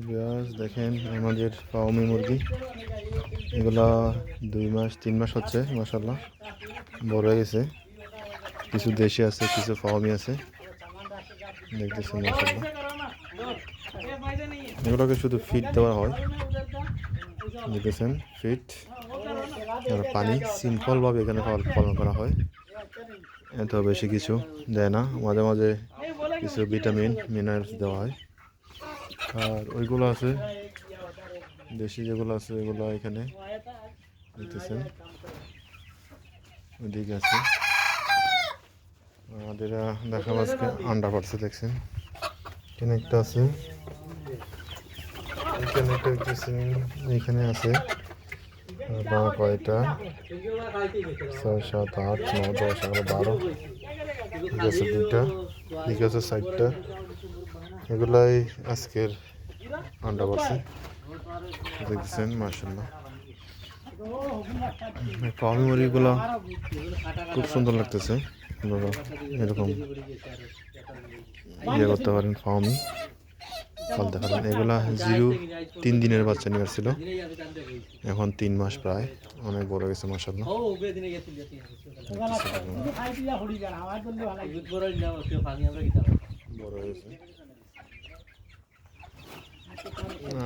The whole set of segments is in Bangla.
ভিউয়ার্স দেখেন আমাদের ফার্মি মুরগি, এগুলা 2 মাস 3 মাস হচ্ছে, মাশাআল্লাহ বড় হয়ে গেছে। কিছু দেশি আছে, কিছু ফার্মি আছে, দেখতেছেন মাশাআল্লাহ। এগুলোকে শুধু ফিড দেওয়া হয়, দেখতেছেন ফিড আর পানি সিম্পল ভাবে এখানে পালন করা হয়। এত বেশি কিছু দেয় না, মাঝে মাঝে কিছু ভিটামিন মিনারেলস দেওয়া হয়। আর ওইগুলো আছে দেশি যেগুলো আছে এগুলো এখানে দেখতেছেন, ওইদিকে আছে। আমাদের দেখা আজকে আন্ডা পাড়ছে, দেখছেন এখানে একটা আছে, এখানে একটা দেখতেছেন, এখানে আছে কয়টা 6 7 8 9 10 11 12, ঠিক আছে 2টা, ঠিক আছে 4টা। এগুলাই আজকের আন্ডা পাড়ছে, দেখতেছেন মাশাআল্লাহ। ফার্মি মুরগিগুলো খুব সুন্দর লাগতেছে, আপনারা এরকম ইয়ে করতে পারেন, ফার্মি পালতে পারেন। এগুলা 3 দিনের বাচ্চা নিয়ে আসছিল, এখন 3 মাস প্রায়, অনেক বড় গেছে মাশাআল্লাহ। বড় হয়েছে।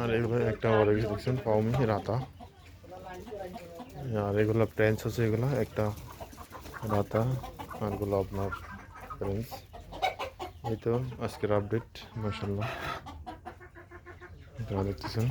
আর এগুলো একটা বড় গেছে, দেখছেন ফার্মি রাতা। আর এগুলো প্রেন্স হচ্ছে, এগুলো একটা রাতা, আর গুলো আপনার প্রেন্স। এই তো আজকের আপডেট মাশাআল্লাহ, দেখতেছেন।